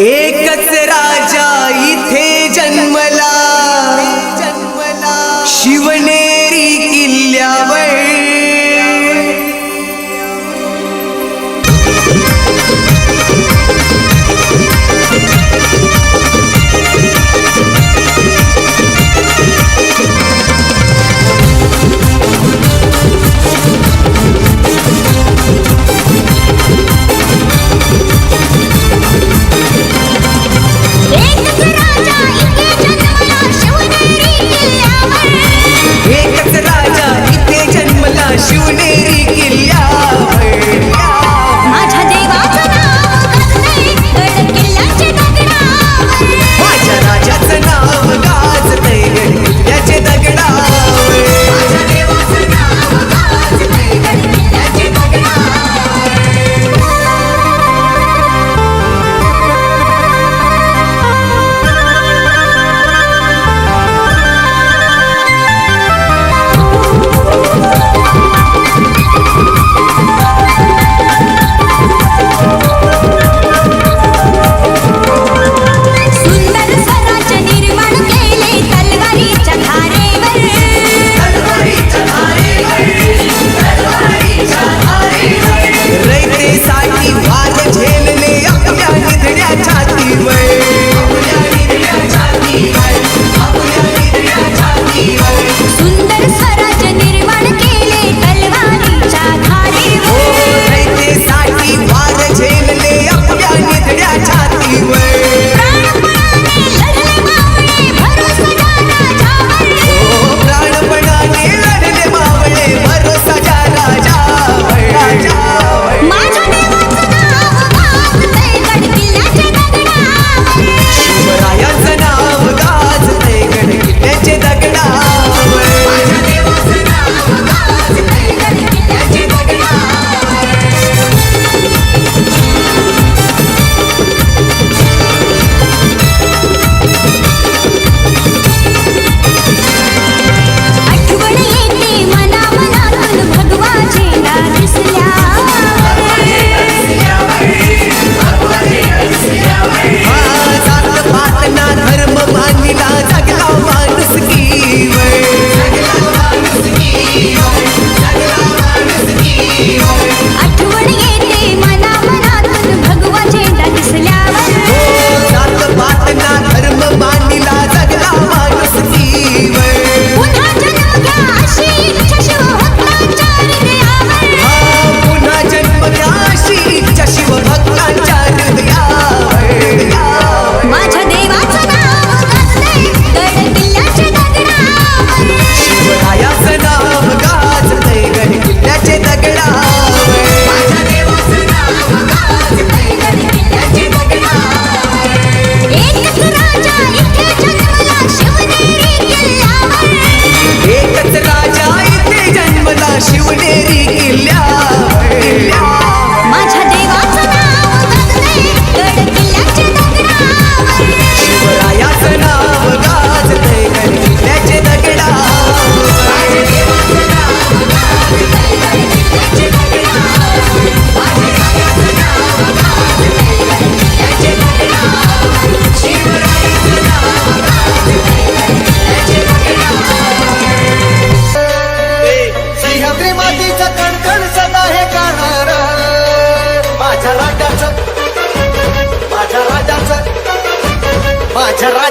एकच राजा इथे जन्मला, शिवनेरी किल्ल्यावर।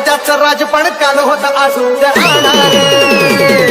राजाचं राजपण काल होत आज उद्या राहणार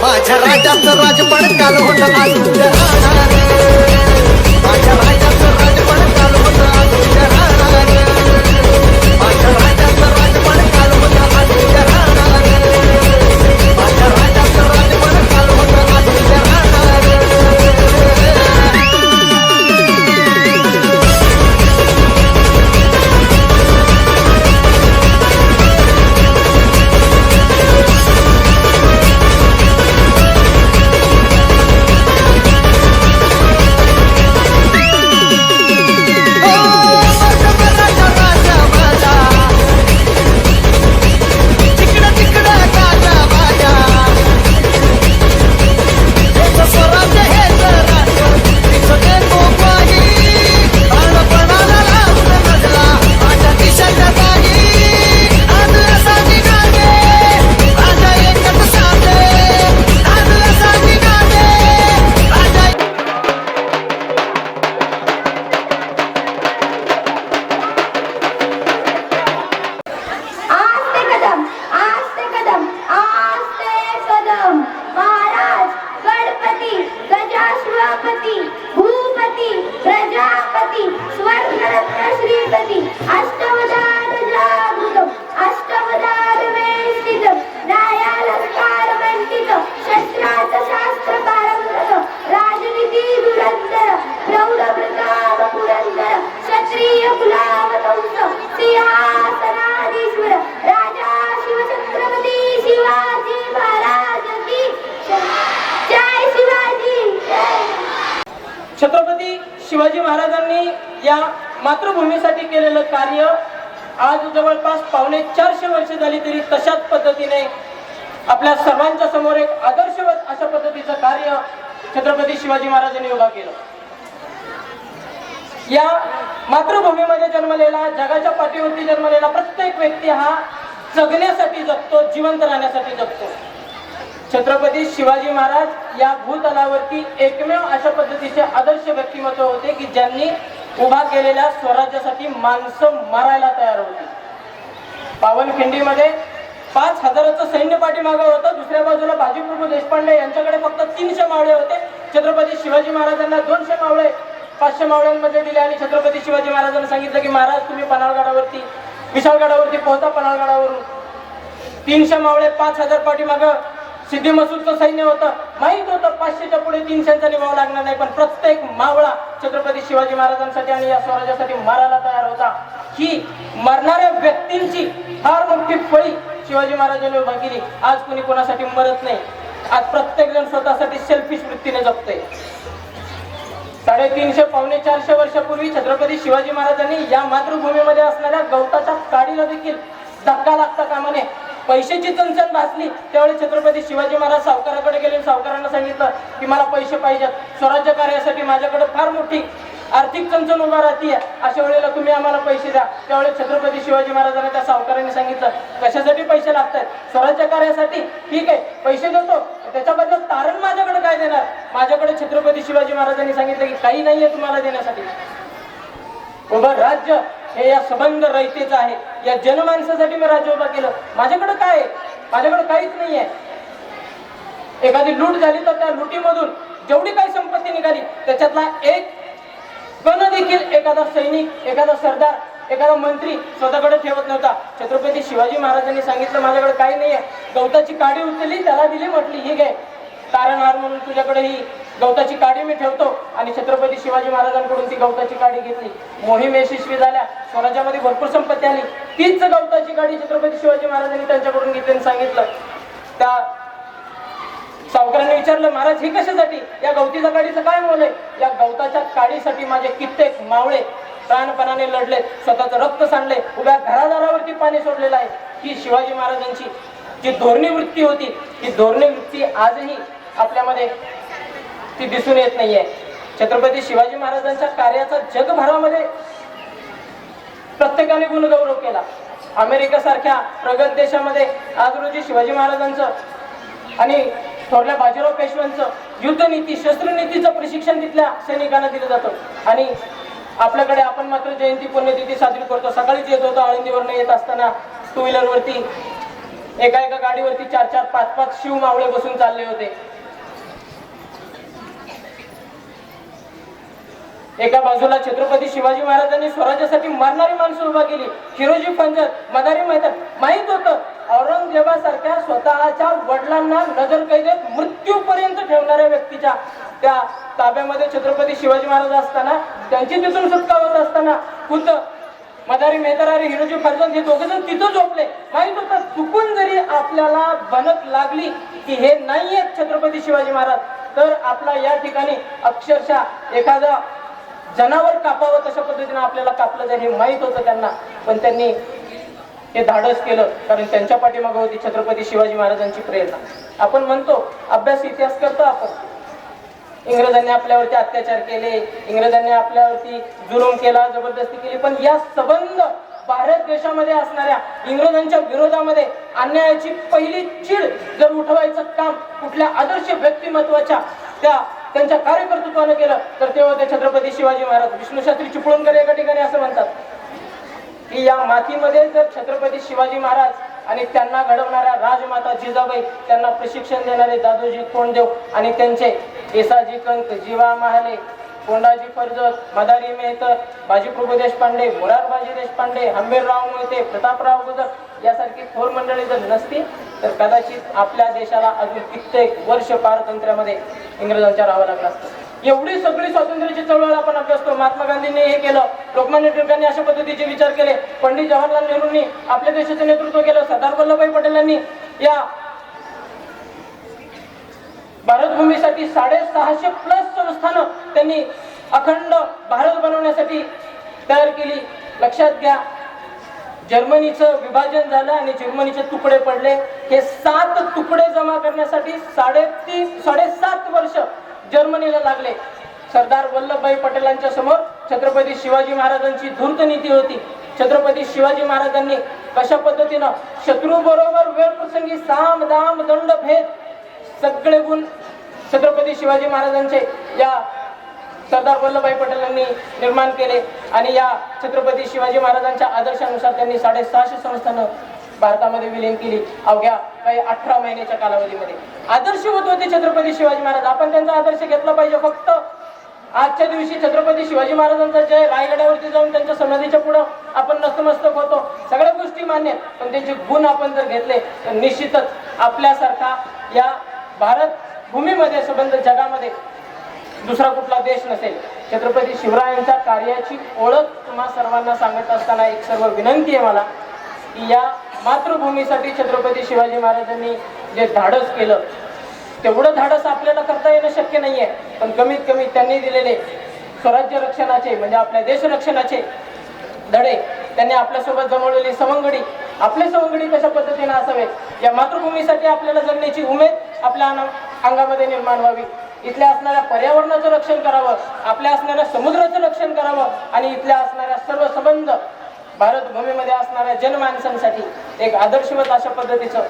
माझ्या राजाचं राजपण काल होतं आज उद्या राहणार माझ्या राजाचं राजपण काल होतं आज उद्या राहणार माझ्या राजाचं राजपण काल होतं आज उद्या राहणार माझ्या राजाचं राजपण काल होतं आज उद्या राहणार छत्रपती शिवाजी महाराजांनी या मातृभूमीसाठी केलेलं कार्य आज जवळपास 450 वर्ष झाली तरी तशाच पद्धतीने आपल्या सर्वांच्या समोर एक आदर्शवत अशा पद्धतीचं कार्य छत्रपती शिवाजी महाराजांनी उभा केलं. या मातृभूमीमध्ये जन्मलेला, जगाच्या पाठीवरती जन्मलेला प्रत्येक व्यक्ती हा जगण्यासाठी जगतो, जिवंत राहण्यासाठी जगतो. छत्रपती शिवाजी महाराज या भूतलावरती एकमेव अशा पद्धतीचे आदर्श व्यक्तिमत्व होते की ज्यांनी उभा केलेल्या स्वराज्यासाठी माणसं मरायला तयार होती. पावनखिंडीमध्ये 5000चं सैन्य पाठीमागं होतं. दुसऱ्या बाजूला बाजीप्रभू देशपांडे यांच्याकडे फक्त 300 मावळे होते. छत्रपती शिवाजी महाराजांना 200 मावळे 500 मावळ्यांमध्ये दिले आणि छत्रपती शिवाजी महाराजांना सांगितलं की महाराज तुम्ही पन्हाळगडावरती, विशाळगडावरती पोहोचा. पन्हाळगडावरून 300 मावळे 5000 पाठीमागं सिद्धी मसूदचं सैन्य होतं. माहित होतं 500च्या पुढे 300चा निभाव लागणार नाही, पण प्रत्येक मावळा छत्रपती शिवाजी महाराजांसाठी आणि या स्वराज्यासाठी मारायला तयार होता. ही मरणाऱ्या व्यक्तींची फार मोठी फळी शिवाजी महाराजांनी उभा केली. आज कुणी कोणासाठी मरत नाही. आज प्रत्येक जण स्वतःसाठी सेल्फिश वृत्तीने जगतोय. 350 450 वर्षापूर्वी छत्रपती शिवाजी महाराजांनी या मातृभूमीमध्ये असणाऱ्या गवताच्या काडीला देखील धक्का लागता कामा नये. पैशाची चणचण भासली त्यावेळी छत्रपती शिवाजी महाराज सावकाराकडे गेले. सावकारांना सांगितलं की मला पैसे पाहिजेत, स्वराज्य कार्यासाठी माझ्याकडे फार मोठी आर्थिक चणचण उभा राहतीये, अशा वेळेला तुम्ही आम्हाला पैसे द्या. त्यावेळी छत्रपती शिवाजी महाराजांना त्या सावकारांनी सांगितलं कशासाठी पैसे लागतात? स्वराज्य कार्यासाठी. ठीक आहे, पैसे देतो, त्याच्याबद्दल तारण माझ्याकडे काय देणार? माझ्याकडे छत्रपती शिवाजी महाराजांनी सांगितलं की काही नाहीये तुम्हाला देण्यासाठी. उभं राज्य हे या सबंध रयतेचं आहे. या जनमानसासाठी मी राज्य उभा केलं. माझ्याकडे काय आहे? माझ्याकडे काहीच नाहीये. एखादी लूट झाली तर त्या लुटीमधून जेवढी काही संपत्ती निघाली त्याच्यातला एक कण देखील एखादा सैनिक, एखादा सरदार, एखादा मंत्री स्वतःकडे ठेवत नव्हता. छत्रपती शिवाजी महाराजांनी सांगितलं माझ्याकडे काही नाहीये. गवताची काडी उचलली, त्याला दिली, म्हटली ही घे तारणहार म्हणून तुझ्याकडे ही गवताची काडी मी ठेवतो. आणि छत्रपती शिवाजी महाराजांकडून ती गवताची काडी घेतली. मोहीम यशस्वी झाल्या, स्वराज्यामध्ये भरपूर संपत्ती आली. तीच गवताची काडी छत्रपती शिवाजी महाराजांनी त्यांच्याकडून घेतली आणि सांगितलं. त्या सावकारांनी विचारलं महाराज ही कशासाठी? या गवतीच्या काडीचं काय मोल आहे? या गवताच्या काडीसाठी माझे कित्येक मावळे प्राणपणाने लढले, स्वतःचं रक्त सांडले, उभ्या घरादारावरती पाणी सोडलेलं आहे. ही शिवाजी महाराजांची जी धोरणी वृत्ती होती, ही धोरणी वृत्ती आजही आपल्यामध्ये ती दिसून येत नाहीये. छत्रपती शिवाजी महाराजांच्या कार्याचा जगभरामध्ये प्रत्येकाने गुणगौरव केला. अमेरिकेसारख्या प्रगत देशामध्ये आज रोजी शिवाजी महाराजांचं आणि थोरल्या बाजीराव पेशव्यांचं युद्धनीती, शस्त्रनीतीचं प्रशिक्षण तिथल्या सैनिकांना दिलं जातं. आणि आपल्याकडे आपण मात्र जयंती पुण्यतिथी साजरी करतो. सकाळीच येत होतो, आळंदीवरनं येत असताना टू व्हीलरवरती एका गाडीवरती 4-4, 5-5 शिव मावळे बसून चालले होते. एका बाजूला छत्रपती शिवाजी महाराजांनी स्वराज्यासाठी मारणारी माणसं उभा केली. हिरोजी पंजर, मदारी मैदान. माहित होतं औरंगजेबासारख्या स्वतःच्या वडिलांना नजरकैदेत मृत्यूपर्यंत ठेवणाऱ्या व्यक्तीच्या त्या ताब्यामध्ये छत्रपती शिवाजी महाराज असताना, त्यांची तिथून सुटका होत असताना खुद्द मदारी मेहतर आणि हिरोजी फर्जंद हे दोघे जण तिथं झोपले. माहित होतं चुकून जरी आपल्याला भनक लागली की हे नाहीयेत छत्रपती शिवाजी महाराज, तर आपला या ठिकाणी अक्षरशः एखादा जनावर कापावं तशा पद्धतीने आपल्याला कापलं जाईल हे माहित होतं त्यांना. पण त्यांनी हे धाडस केलं कारण त्यांच्या पाठीमागे होती छत्रपती शिवाजी महाराजांची प्रेरणा. आपण म्हणतो अभ्यास इतिहास करतो आपण, इंग्रजांनी आपल्यावरती अत्याचार केले, इंग्रजांनी आपल्यावरती जुलूम केला, जबरदस्ती केली, पण या सबंध भारत देशामध्ये असणाऱ्या इंग्रजांच्या विरोधामध्ये अन्यायाची पहिली चीड जर उठवायचं काम कुठल्या आदर्श व्यक्तिमत्वाच्या त्यांच्या कार्यकर्तृत्वाने केलं तर तेव्हा ते छत्रपती शिवाजी महाराज. विष्णूशास्त्री चिपळूणकर एका ठिकाणी असं म्हणतात की या मातीमध्ये जर छत्रपती शिवाजी महाराज आणि त्यांना घडवणाऱ्या राजमाता जिजाबाई, त्यांना प्रशिक्षण देणारे दादोजी कोंडदेव आणि त्यांचे येसाजी कंक, जीवा महाले, कोंडाजी फर्जत, मदारी मेहतर, बाजीप्रभू देशपांडे, मोरारबाजी देशपांडे, हंबीरराव मोहिते, प्रतापराव गुजर यासारखी थोर मंडळी जर नसती तर कदाचित आपल्या देशाला अजून कित्येक वर्ष पारतंत्र्यामध्ये इंग्रजांच्या राहावं लागलं असतं. एवढी सगळी स्वातंत्र्याची चळवळ आपण अभ्यासतो. महात्मा गांधींनी हे केलं, लोकमान्य टिळकांनी अशा पद्धतीचे विचार केले, पंडित जवाहरलाल नेहरूंनी आपल्या देशाचं नेतृत्व केलं, सरदार वल्लभभाई पटेलांनी या भारतभूमीसाठी 650+ संस्थानं त्यांनी अखंड भारत बनवण्यासाठी तयार केली. लक्षात घ्या, जर्मनीचं विभाजन झालं आणि जर्मनीचे तुकडे पडले. हे 7 तुकडे जमा करण्यासाठी 7.5 वर्ष जर्मनीला लागले. सरदार वल्लभभाई पटेलांच्या समोर छत्रपती शिवाजी महाराजांची धूर्त नीती होती. छत्रपती शिवाजी महाराजांनी कशा पद्धतीनं शत्रू बरोबर वेळ प्रसंगी साम दाम दंड भेद सगळे गुण छत्रपती शिवाजी महाराजांचे या सरदार वल्लभभाई पटेलांनी निर्माण केले. आणि या छत्रपती शिवाजी महाराजांच्या आदर्शानुसार त्यांनी 650 संस्थानं भारतामध्ये विलीन केली अवघ्या काही 18 महिन्याच्या कालावधीमध्ये. आदर्श होते छत्रपती शिवाजी महाराज. आपण त्यांचा आदर्श घेतला पाहिजे. फक्त आजच्या दिवशी छत्रपती शिवाजी महाराजांचा जय रायगडावरती जाऊन त्यांच्या समाधीच्या पुढं आपण नतमस्तक होतो, सगळ्या गोष्टी मान्य, पण त्यांचे गुण आपण जर घेतले तर निश्चितच आपल्यासारखा या भारत भूमीमध्ये संबंध जगामध्ये दुसरा कुठला देश नसेल. छत्रपती शिवरायांच्या कार्याची ओळख तुम्हा सर्वांना सांगत असताना एक सर्व विनंती आहे मला की या मातृभूमीसाठी छत्रपती शिवाजी महाराजांनी जे धाडस केलं तेवढं धाडस आपल्याला करता येणं शक्य नाहीये, पण कमीत कमी त्यांनी दिलेले स्वराज्य रक्षणाचे म्हणजे आपल्या देश रक्षणाचे धडे, त्यांनी आपल्यासोबत जमवलेली सवंगडी, आपले सवंगडी कशा पद्धतीने असावे, या मातृभूमीसाठी आपल्याला जगण्याची उमेद आपल्या अंगामध्ये निर्माण व्हावी. इथल्या असणाऱ्या पर्यावरणाचं रक्षण करावं, आपल्या असणाऱ्या समुद्राचं रक्षण करावं आणि इथल्या असणाऱ्या सर्व संबंध भारत भूमीमध्ये असणाऱ्या जनमानसांसाठी एक आदर्शवत अशा पद्धतीचं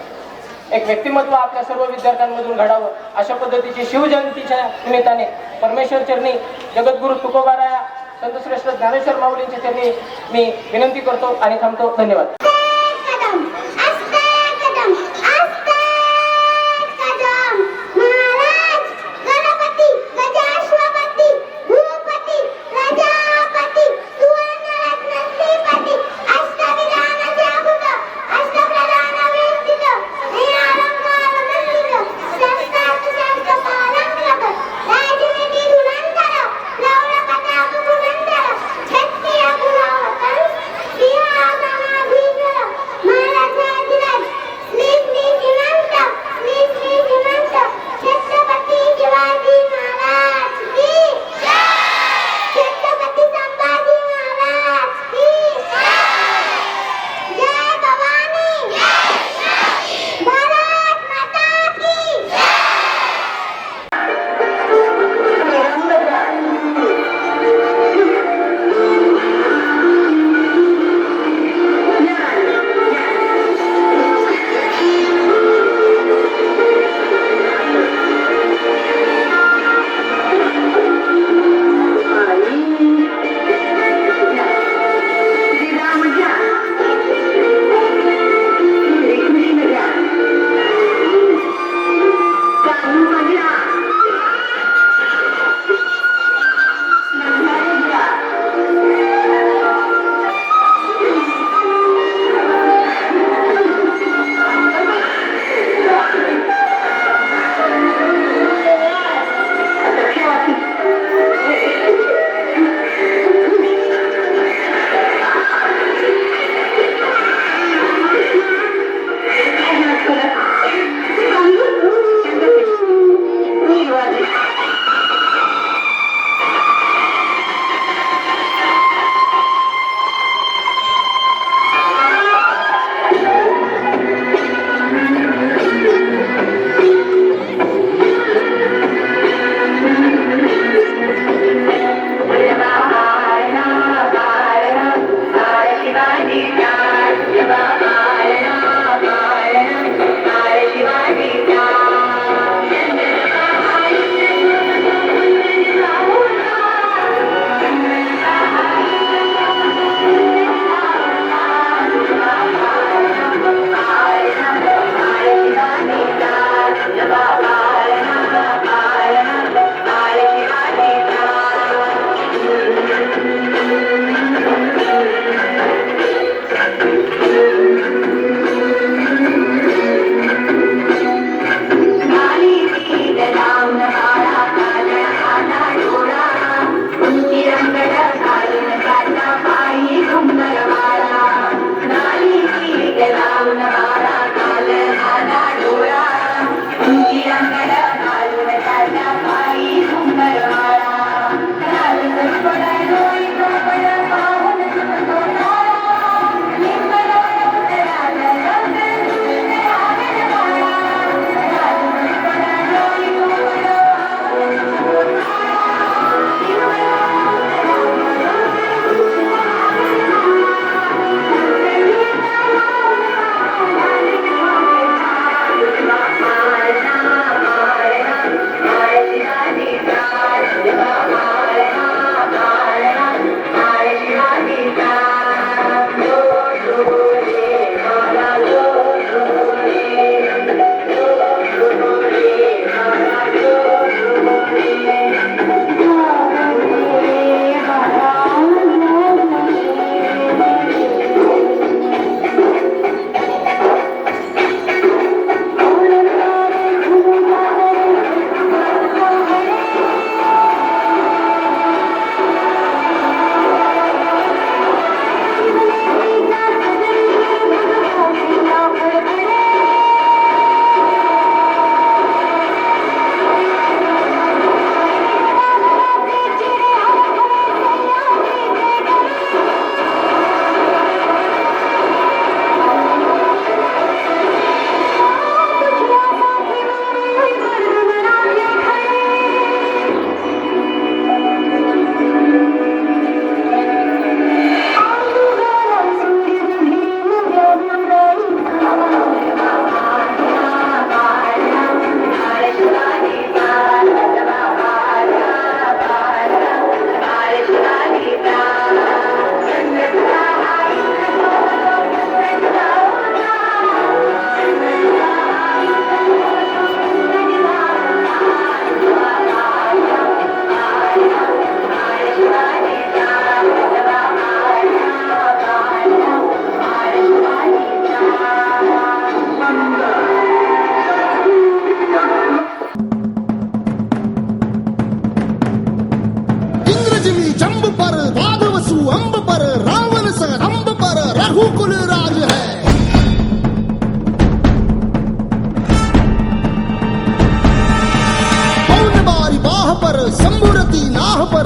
एक व्यक्तिमत्व आपल्या सर्व विद्यार्थ्यांमधून घडावं. अशा पद्धतीची शिवजयंतीच्या निमित्ताने परमेश्वर चरणी जगद्गुरु तुकोबाराया संतश्रेष्ठ ज्ञानेश्वर माऊलींच्या चरणी मी विनंती करतो आणि थांबतो. धन्यवाद. छत्तीया गुलावतन सिंहासनाधीश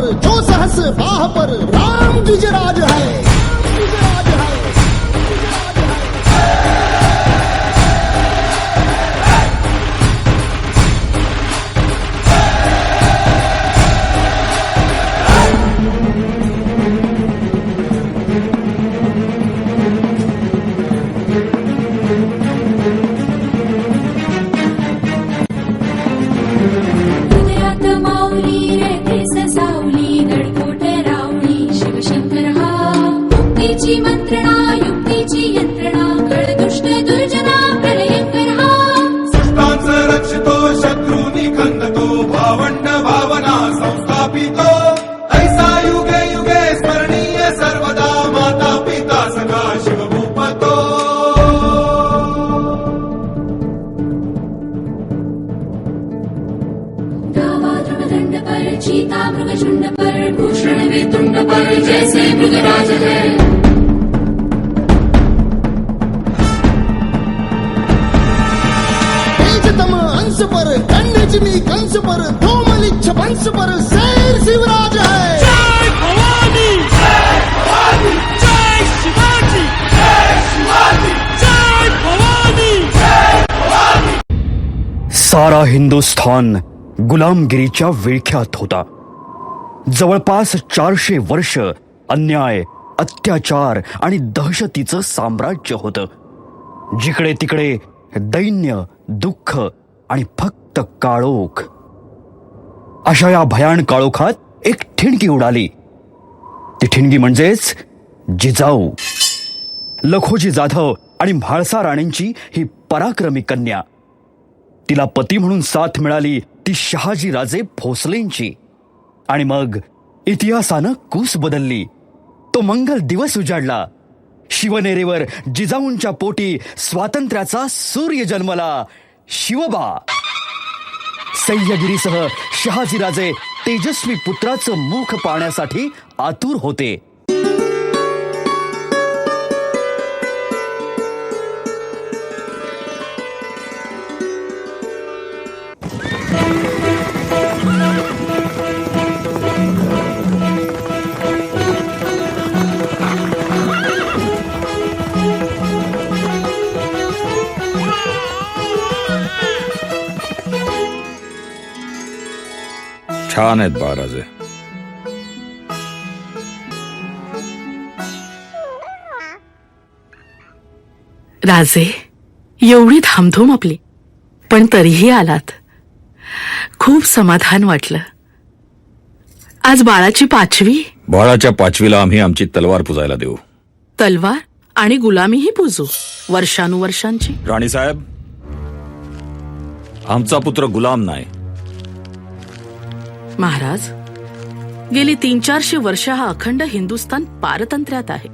पर जो सहस बाह पर राम गिजराज है, गिजराज है, गिजराज है। हृदयात माऊली रेते ससावली गडकोट रावळी शिवशंकर हा मुक्तीची मंत्रणा युक्तीची यंत्रणा कळ दुष्ट दुर्जना प्रलयंकर हा सृष्टांच रक्षितो शत्रूनी खंदतो भावंड भावना संस्थापितो ऐसा युगे युगे स्मरणीय सर्वदा माता पिता सखा शिवभूपतो रामा ध्रुवदंड पर चीता मृगझुंड पर भूषण वेतुंड पर जैसे मृगराज है तेजतम अंश पर खंडजनी कंस पर धूमलिच्छ वंश पर शेर शिवराज है। सारा हिंदुस्थान गुलामगिरीच्या विळख्यात होता. जवळपास 400 वर्ष अन्याय, अत्याचार आणि दहशतीचं साम्राज्य होतं. जिकडे तिकडे दैन्य, दुःख आणि फक्त काळोख. अशा या भयान काळोखात एक ठिणगी उडाली. ती ठिणगी म्हणजेच जिजाऊ. लखोजी जाधव आणि म्हाळसा राणींची ही पराक्रमी कन्या. तिला पती म्हणून साथ मिळाली ती शहाजी राजे भोसलेंची. आणि मग इतिहासानं कूस बदलली. तो मंगल दिवस उजाडला. शिवनेरेवर जिजाऊंच्या पोटी स्वातंत्र्याचा सूर्य जन्मला. शिवबा. सह्यागिरीसह शहाजीराजे तेजस्वी पुत्राचं मुख पाहण्यासाठी आतुर होते. छान आहेत बाळराजे. राजे, एवढी धामधूम आपली, पण तरीही आलात. खूप समाधान वाटलं. आज बाळाची 5वी. बाळाच्या 5वीला आम्ही आमची तलवार पुजायला देऊ. तलवार आणि गुलामीही पूजू वर्षानुवर्षांची. राणीसाहेब, आमचा पुत्र गुलाम नाही. महाराज, गेली 300-400 वर्ष हा अखंड हिंदुस्थान पारतंत्र्यात आहे.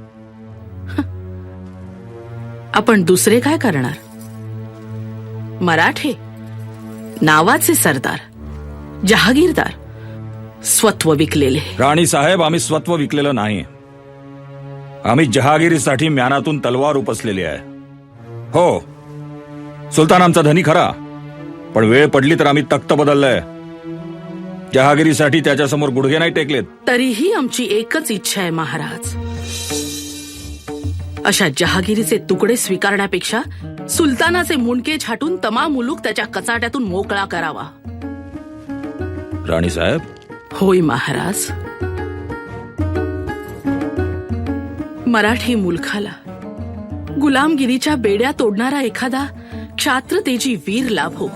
आपण दुसरे काय करणार? मराठे नावाचे सरदार, जहागीरदार, स्वत्व विकलेले. राणीसाहेब, आम्ही स्वत्व विकलेलं नाही. आम्ही जहागिरीसाठी म्यानातून तलवार उपसलेली आहे. हो, सुलतान आमचा धनी खरा, पण वेळ पडली तर आम्ही तख्त बदललंय. जहागिरीसाठी त्याच्यासमोर गुडघे नाही टेकलेत. तरीही आमची एकच इच्छा आहे महाराज. अशा जहागिरीचे तुकडे स्वीकारण्यापेक्षा सुलतानाचे मुंडके छाटून तमाम मुलूक त्याच्या कचाट्यातून मोकळा करावा. राणीसाहेब, होय महाराज. मराठी मुलखाला गुलामगिरीच्या बेड्या तोडणारा एखादा क्षात्रतेजी वीर लाभो,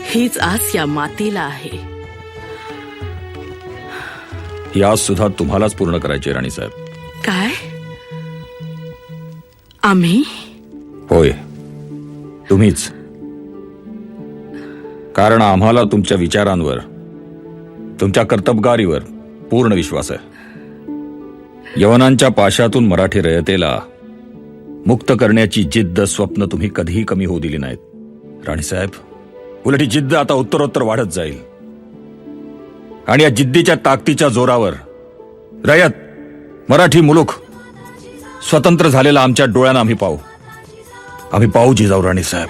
हीच आस या मातीला आहे. ही आस सुद्धा तुम्हालाच पूर्ण करायची आहे राणीसाहेब. काय? आम्ही? होय, तुम्हीच. कारण आम्हाला तुमच्या विचारांवर, तुमच्या कर्तबगारीवर पूर्ण विश्वास आहे. यवनांच्या पाशातून मराठी रयतेला मुक्त करण्याची जिद्द, स्वप्न तुम्ही कधीही कमी होऊ दिली नाहीत राणीसाहेब. उलट ही जिद्द आता उत्तरोत्तर वाढत जाईल. आणि या जिद्दीच्या ताकदीच्या जोरावर रयत, मराठी मुलूक स्वतंत्र झालेला आमच्या डोळ्यानं आम्ही पाहू. आम्ही पाहू जिजाऊ राणीसाहेब.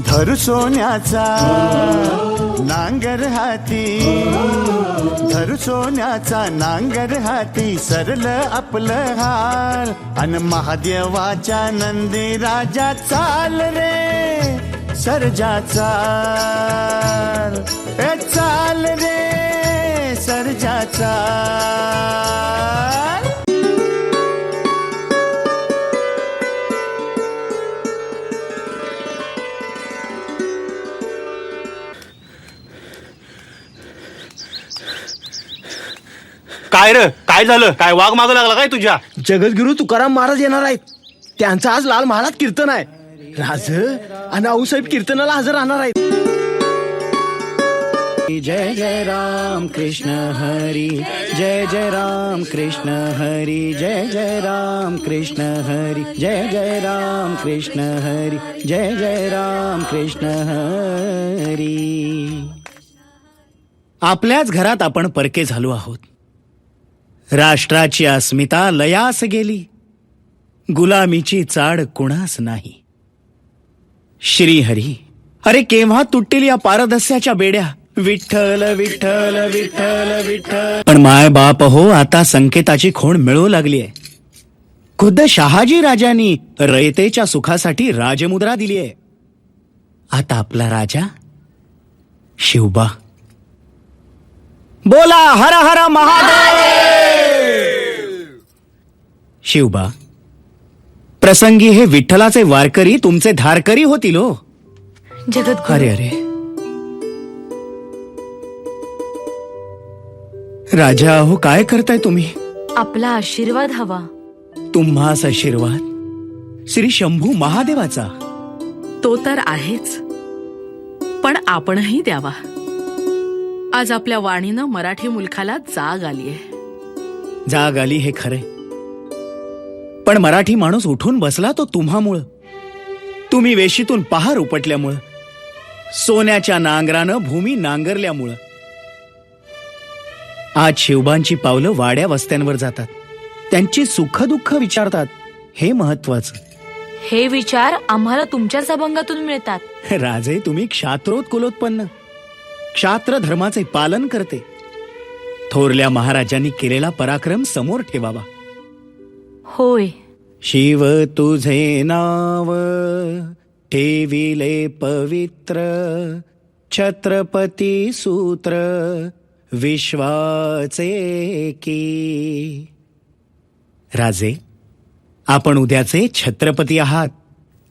धरू सोन्याचा नांगर हाती, धरू सोन्याचा नांगर हाती, सरल आपलं हाल अन महादेवाच्या नंदी राजा चाल रे सर्जा चाल, ए चाल रे सर्जा चाल. काय रे, काय झालं? काय वाघ मागं लागला काय तुझ्या? जगद्गुरु तुकाराम महाराज येणार आहेत. त्यांचं आज लाल महालात कीर्तन आहे. राज आणि आऊसाहेब कीर्तनाला हजर राहणार आहेत. जय जय राम कृष्ण हरी, जय जय राम कृष्ण हरी, जय जय राम कृष्ण हरी, जय जय राम कृष्ण हरी, जय जय राम कृष्ण हरी. आपल्याच घरात आपण परके झालो आहोत. राष्ट्राची अस्मिता लयास गेली, गुलामीची चाड कुणास नाही. श्रीहरी, अरे केव्हा तुटतील या पारदस्याच्या बेड्या. विठ्ठल विठ्ठल विठ्ठल विठ्ठल. पण माय बाप हो, आता संकेताची खोड मिळू लागलीय. खुद्द शहाजी राजांनी रयतेच्या सुखासाठी राजमुद्रा दिलीय. आता आपला राजा शिवबा. बोला हर हर महादेव. शिवबा, प्रसंगी हे विठ्ठलाचे वारकरी तुमचे धारकरी होतील हो. जगद्गुरु, अरे अरे राजा हो, काय करताय तुम्ही? आपला आशीर्वाद हवा. तुम्हास आशीर्वाद श्री शंभू महादेवाचा. तो तर आहेच, पण आपणही द्यावा. आज आपल्या वाणीनं मराठी मुलखाला जाग आलीये. जाग आली हे खरे, पण मराठी माणूस उठून बसला तो तुम्हामुळं. तुम्ही वेशीतून पहार उपटल्यामुळं, सोन्याच्या नांगरानं भूमी नांगरल्यामुळं. आज शिवबांची पावलं वाड्या वस्त्यांवर जातात, त्यांची सुख दुःख विचारतात. हे महत्वाचं. हे विचार आम्हाला तुमच्याच अभंगातून मिळतात. राजे, तुम्ही क्षात्रोत्कुलोत्पन्न, क्षात्र धर्माचे पालन करते. थोरल्या महाराजांनी केलेला पराक्रम समोर ठेवावा. होय. शिव तुझे नाव ठेविले पवित्र, छत्रपती सूत्र विश्वाचे की. राजे, आपण उद्याचे छत्रपती आहात.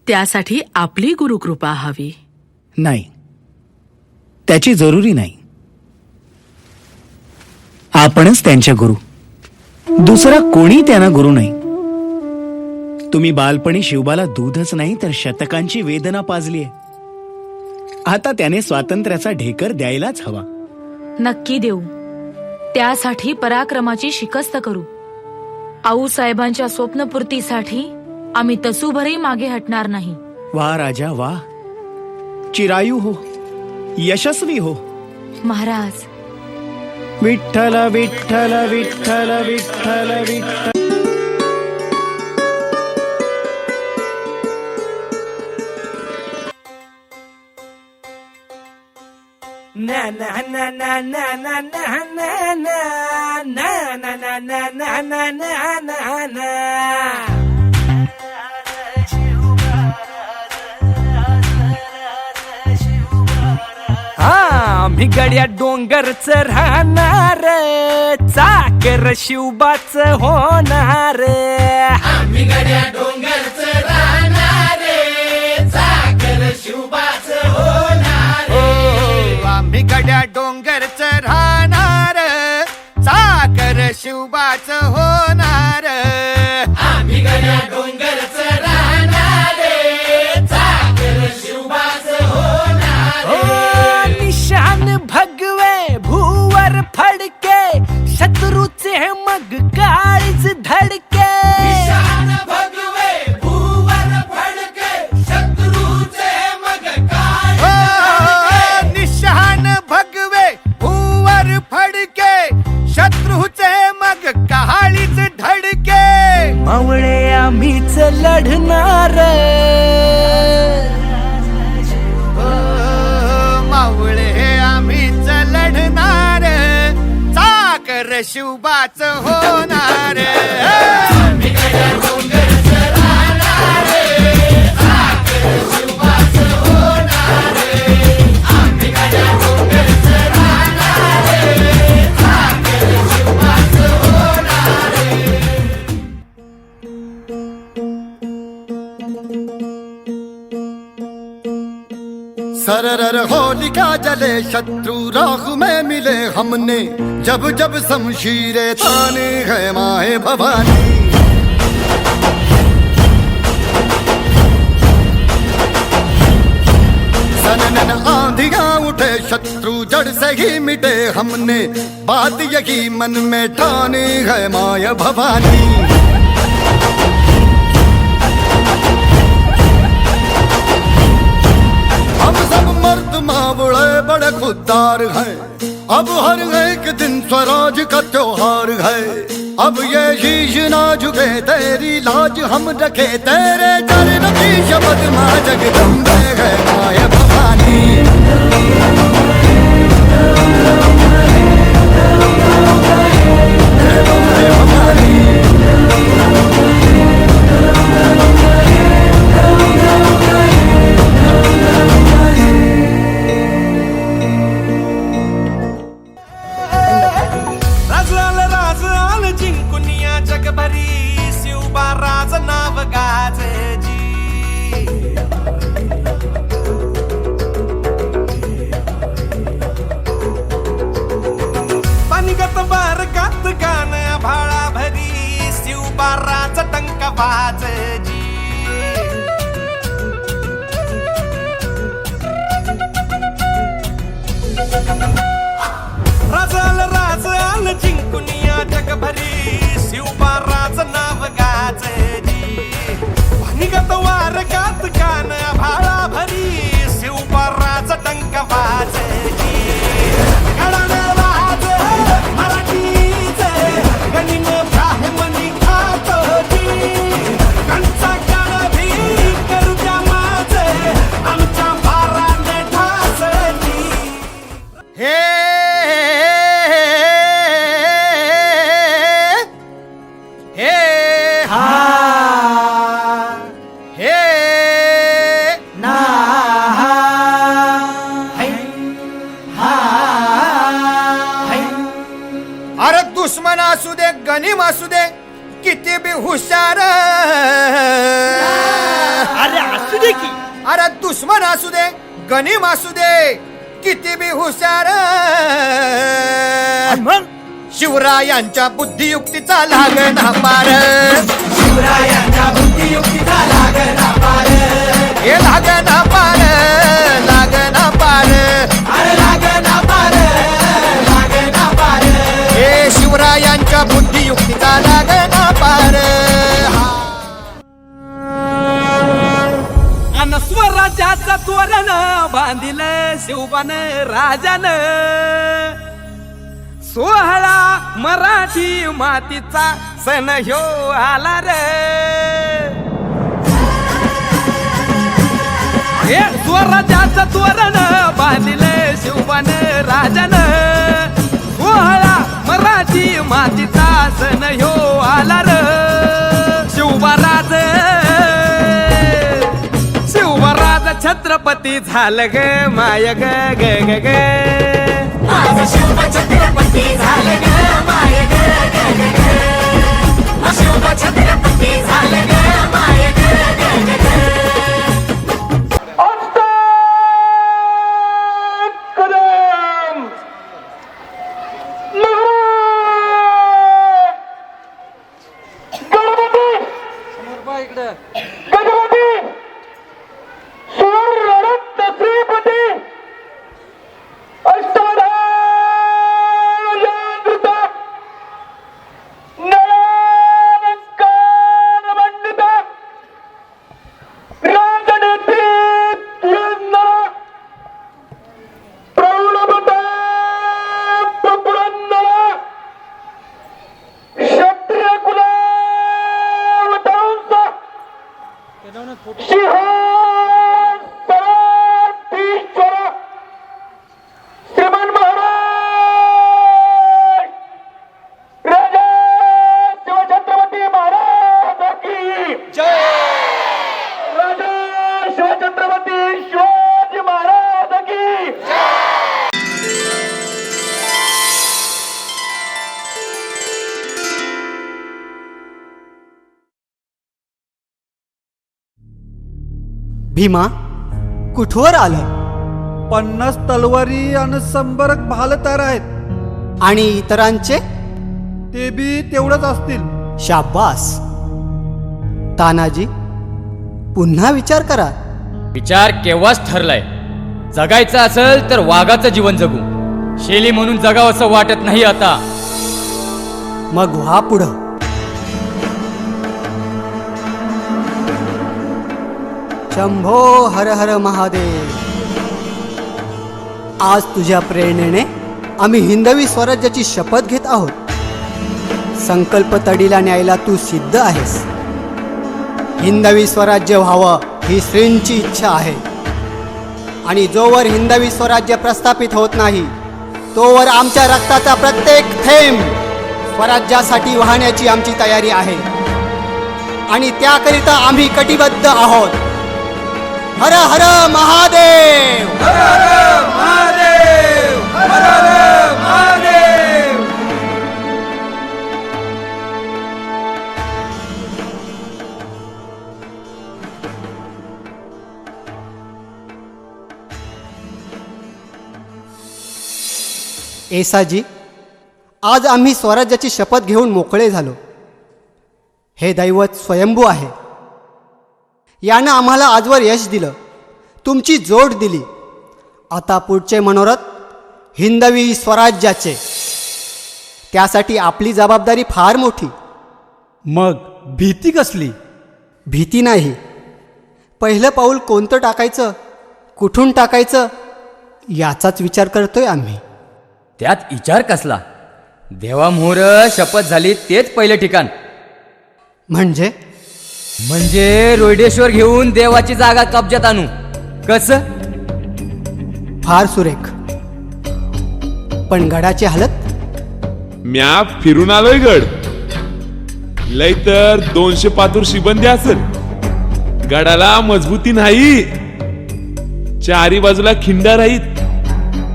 त्यासाठी आपली गुरुकृपा हवी. नाही, त्याची जरुरी नाही. आपणच त्यांच्या गुरु, दुसरा कोणी त्यांना गुरु नाही. तुम्ही बालपणी शिवबाला दूधच नाही तर शतकांची वेदना पाजलीये. आता त्याने स्वातंत्र्याचा ढेकर द्यायलाच हवा. नक्की देऊ. त्यासाठी पराक्रमाची शिकस्त करू. आऊसाहेबांच्या स्वप्नपूर्तीसाठी आम्ही तसूभरही मागे हटणार नाही. वा राजा वा, चिरायू हो, यशस्वी हो. Maharaj. Vitthal Vitthal Vitthal Vitthal Vitthal. na na na na na na na na na na na na na na na na na. आम्ही गड्या डोंगरच राहणार, चाकर शिवबाच होणार. आम्ही गड्या डोंगरच राहणार, चाकर शिवबाच होणार. आम्ही गड्या डोंगरच राहणार, चाकर शिवबाच होणार. आम्ही गड्या डोंगरच राहणार, चाकर शिवबाच होणार. निशान भगवे भूवर फडके, शत्रूचे मग काळीच धडके. निशान भगवे भूवर फडके, शत्रूचे मग काळीच. निशान भगवे भूवर फडके, शत्रूचे मग काळीच धडके. मावळे आम्हीच लढणार, शिवबाच होणार सरर होलिका जले शत्रु राख में मिले हमने जब जब शमशीरें ताने है माए भवानी सनन आंधियां उठे शत्रु जड़ से ही मिटे हमने बात यही मन में ठानी है माया भवानी हम सब मर्द मावड़े बड़े खुददार हैं अब हर एक दिन स्वराज का त्योहार है अब ये शीश ना झुके तेरी लाज हम रखे तेरे चरण की शपथ माँ जगदम्बे है माया भवानी दुश्मन असू दे गनीम असू दे किती बी हुशार अरे असू दे की अरे दुश्मन असू दे गनीम असू दे किती बी हुशार शिवरायांच्या बुद्धियुक्तीचा लागना पार शिवरायांच्या बुद्धियुक्तीचा लागना पार हे लागना पार लागना पार अरे लागना पार लागना पार हे शिवरायांच्या बुद्धियुक्तीचा लागना पार अन स्वराज्याचा तोरण बांधिलं शिवबान राजान सोहळा मराठी मातीचा सण ह्यो आला रे हे स्वराज्याचं तोरण बांधिलं शिवबान राजान सोहळा मराठी मातीचा सण ह्यो आला रे शिवबाराज छत्रपती झालं ग माय ग ग ग ग माझं शिवबा छत्रपती झालं ग माय ग ग ग ग शिवबा छत्रपती झालं ग माय ग ग ग भीमा कुठवर आलं? 50 तलवारी आणि 100 भाल तयार आहेत. आणि इतरांचे? ते बी तेवढंच असतील. शाबास. तानाजी, पुन्हा विचार करा. विचार केव्हाच ठरलाय. जगायचं असेल तर वाघाचं जीवन जगू. शेली म्हणून जगावं असं वाटत नाही आता. मग व्हा पुढं. शंभो हर हर महादेव. आज तुझ्या प्रेरणेने आम्ही हिंदवी स्वराज्याची शपथ घेत आहोत. संकल्प तडीला न्यायला तू सिद्ध आहेस. हिंदवी स्वराज्य व्हावं ही श्रींची इच्छा आहे. आणि जोवर हिंदवी स्वराज्य प्रस्थापित होत नाही तोवर आमच्या रक्ताचा प्रत्येक थेंब स्वराज्यासाठी वाहण्याची आमची तयारी आहे. आणि त्याकरिता आम्ही कटिबद्ध आहोत. हर हर महादेव. हर हर महादेव. हर हर महादेव. येसाजी, आज आम्ही स्वराज्याची शपथ घेऊन मोकळे झालो. हे दैवत स्वयंभू आहे. यानं आम्हाला आजवर यश दिलं, तुमची जोड दिली. आता पुढचे मनोरथ हिंदवी स्वराज्याचे. त्यासाठी आपली जबाबदारी फार मोठी. मग भीती कसली? भीती नाही. पहिलं पाऊल कोणतं टाकायचं, कुठून टाकायचं याचाच विचार करतोय आम्ही. त्यात विचार कसला? देवामोहर शपथ झाली तेच पहिलं ठिकाण. म्हणजे रोहिडेश्वर घेऊन देवाची जागा कब्जात आणू. कसं? फार सुरेख. पण गडाची हालत? म्या फिरून आलोय गड. लय तर 200 पातूर शिबंदी असेल. गडाला मजबूती नाही. चारी बाजूला खिंडा राहीत.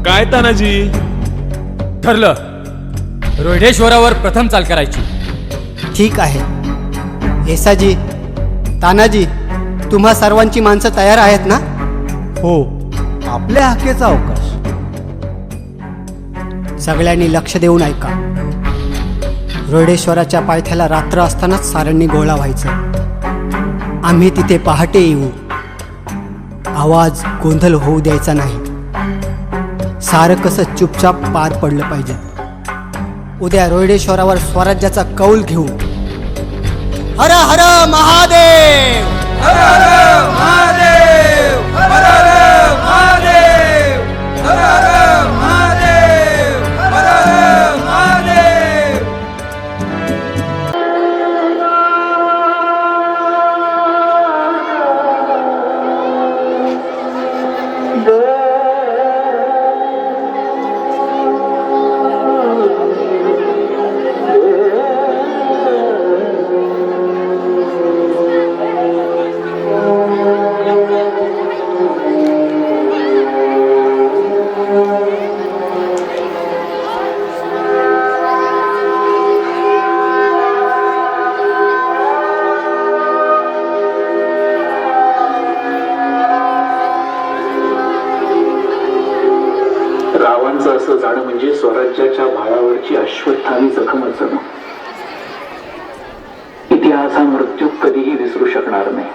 काय तानाजी? ठरलं. रोहिडेश्वरावर प्रथम चाल करायची. ठीक आहे. येसाजी, तानाजी, तुम्हा सर्वांची माणसं तयार आहेत ना? हो, आपल्या हाकेचा अवकाश. सगळ्यांनी लक्ष देऊन ऐका. रोहिडेश्वराच्या पायथ्याला रात्र असतानाच साऱ्यांनी गोळा व्हायचं. आम्ही तिथे पहाटे येऊ. आवाज गोंधळ होऊ द्यायचा नाही. सारं कसं चुपचाप पार पडलं पाहिजे. उद्या रोहिडेश्वरावर स्वराज्याचा कौल घेऊ. हर हर महादेव. हर हर महादेव. हर हर महादेव. हर हर महादेव. हर हर महादेव. रावांचं असं जाणं म्हणजे स्वराज्याच्या भाळावरची अश्वत्थामी जखम असणं. इतिहास हा मृत्यू कधीही विसरू शकणार नाही.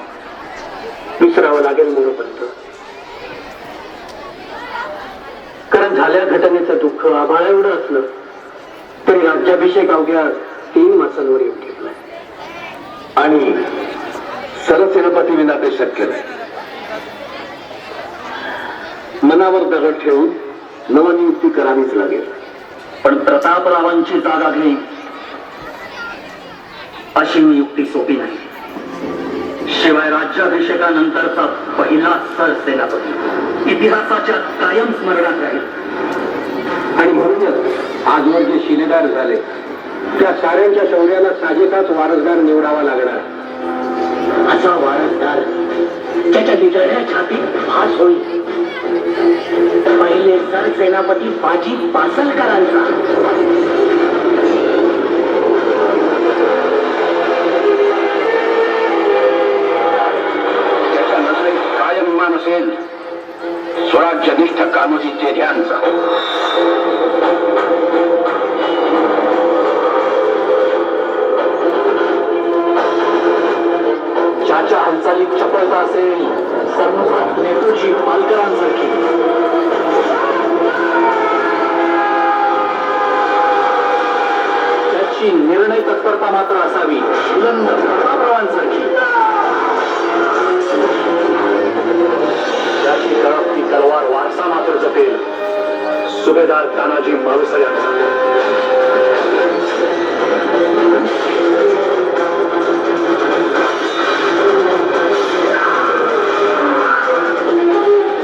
विसरावं लागेल मूळपंत. कारण झाल्या घटनेचं दुःख आभाळ एवढं असलं तरी राज्याभिषेक अवघ्या 3 मासांवर येऊन ठेवलाय. आणि सरसेनापती विना ते शक्य नाही. मनावर दगड ठेवून नवनियुक्ती करावीच लागेल. पण प्रतापरावांची जागा घेईल अशी नियुक्ती सोपी नाही. शिवाय राज्याभिषेकानंतरचा पहिला सरसेनापती इतिहासाच्या कायम स्मरणात राहील. आणि म्हणूनच आजवर जे शिलेदार झाले त्या साऱ्यांच्या शौर्याला साजेसाच वारसदार निवडावा लागणार. असा वारसदार त्याच्या निजळ्या छातीत भास होईल. पहिले सरसेनापती बाजी पासलकरांचा. त्याच्या नजरेत कायम असेल स्वराज्यनिष्ठ कान्होजींचे ध्यान जातो. ज्याच्या हालचालीत चपळता असेल सर्वसात नेतृत्वाची पालकरांसारखी, त्याची निर्णय तत्परता मात्र असावी बुलंद प्रतापरावांसारखी, त्याची तळपती तलवार वारसा मात्र जपेल सुभेदार तानाजी मालुसरे यांचा.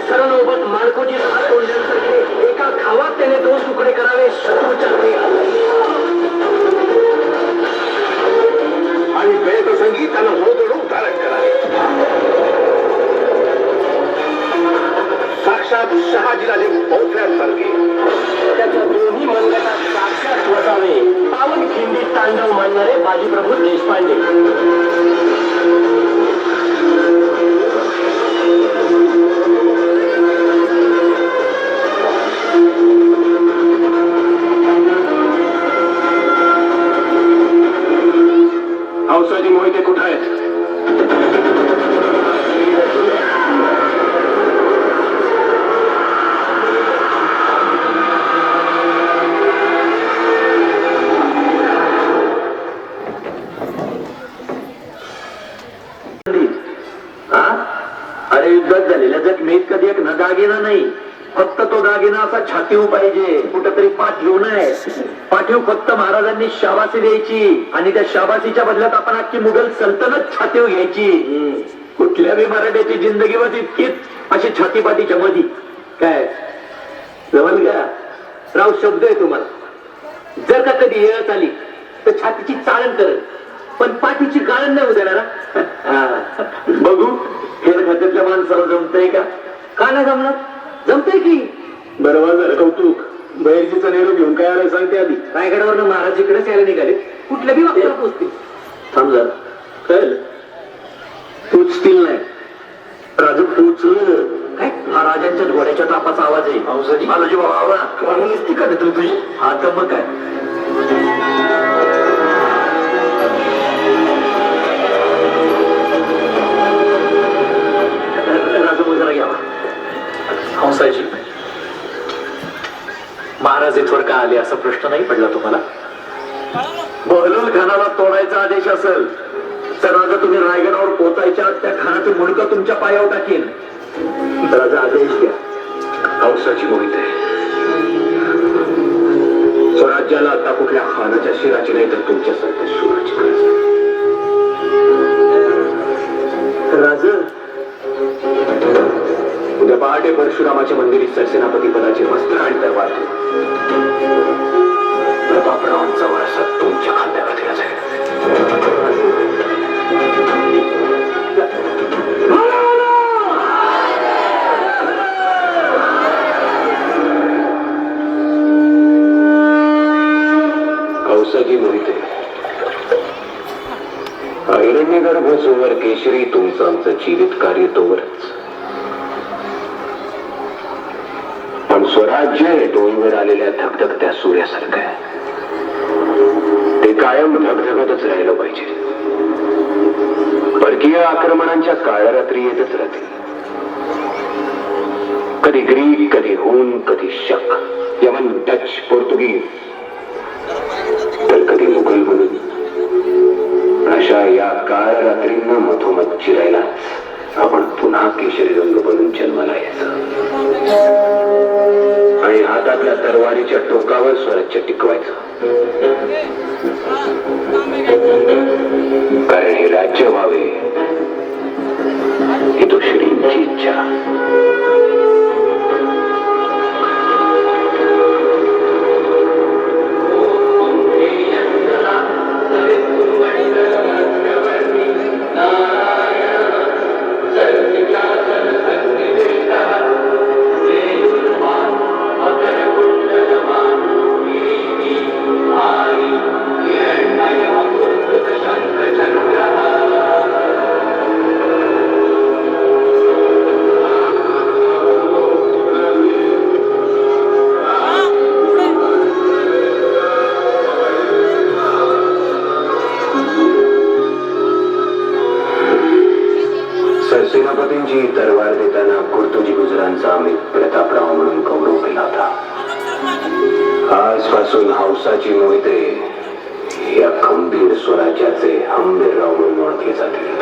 सरनोबत मार्कोजी हात तोडण्यासारखे एका खावात त्याने 2 तुकडे करावे शत्रूच्या आणि वेळप्रसंगी त्याला मोडून धारण करावे. साक्षात शहाजीराजे भोसल्यासारखे त्याच्या दोन्ही मंगलात साक्षात वसावे पावन खिंडीत तांडव मानणारे बाजीप्रभू देशपांडे. औषधी मोहिते कुठे आहेत? अरे युद्धात झालेल्या जखमीत कधी एक न दागिना नाही, फक्त तो दागिना असा छातीव पाहिजे, कुठंतरी पाठीव नाही. पाठीव फक्त महाराजांनी शाबासी द्यायची आणि त्या शाबासीच्या बदल्यात आपण अख्खी मुघल सल्तनत छातीव घ्यायची. कुठल्या बी मराठ्याची जिंदगी वर इतकीच अशी छातीपाठीच्या मधी काय जवळ घ्या राव. शब्द आहे तुम्हाला, जर का कधी येळच आली तर छातीची चाळण करत पण पाठीची गाळण नाही उद्या. बघू हेर खात्यातल्या माणसाला जमतंय का नाही जमणार? जमतंय की. बरोबर झालं कौतुक. बहिर्जीचा नेहरू घेऊन काय आलं सांगते आधी. रायगडावर महाराज इकडेच यायला निघाले, कुठल्या बी वाक्याला पोचतील. समजा कळलं पोचतील नाही राजू पोचलं काय. हा राजांच्या घोड्याच्या तापाचा आवाज आहे. बालाजी बाबा आवाज निसती का देतो तुझी. हा तर मग काय. राजू जरा घ्यावा. हंसाजी महाराज इथवर का आले असा प्रश्न नाही पडला तुम्हाला? बहलोल खानाला तोडायचा आदेश असेल तर राजा तुम्ही रायगडावर पोचायच्या त्या खानाचं मुंडकं तुमच्या पायावर टाकीन. राजा आदेश द्या. औषधी मोहिते स्वराज्याला आता कुठल्या खानाच्या शिराची नाही तर तुमच्यासारख्या शूराची गरज आहे. राजा उद्या पहाटे परशुरामाच्या मंदिरी सरसेनापती पदाचे वस्त्र आणि दरबार प्रतापरावांचा वारसा तुमच्या खांद्यावर दिला जाईल. औषधी मोहिते हिरण्यगर्भ जोवर केशरी तुमचं आमचं जीवित कार्य तोवरच. पण स्वराज्य हे डोईवर आलेल्या धगधगत्या सूर्यासारखं आहे. ते कायम धगधगतच राहिलं पाहिजे. परकीय आक्रमणांच्या काळ्या रात्री येतच राहतील. कधी ग्रीक, कधी हुन, कधी शक, यमन, डच, पोर्तुगीज, तर कधी मुघल म्हणून. अशा या काळ रात्रींना मधोमध चिरायला आपण पुन्हा केशरी रंग बनून जन्माला यायचं आणि हातातल्या तरवारीच्या टोकावर स्वराज्य टिकवायचं. कारण हे राज्य व्हावे ही तो श्रींची इच्छा. सेनापतींची तरवार देताना कुर्तुजी गुजरांचा आम्ही प्रतापराव म्हणून गौरव केला होता. आजपासून हौसाची मोहिते या खंबीर स्वराज्याचे हंबीरराव म्हणून ओळखले जातील.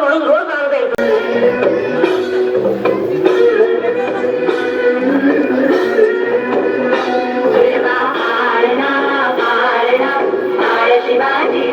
म्हणून रोज शिवाजी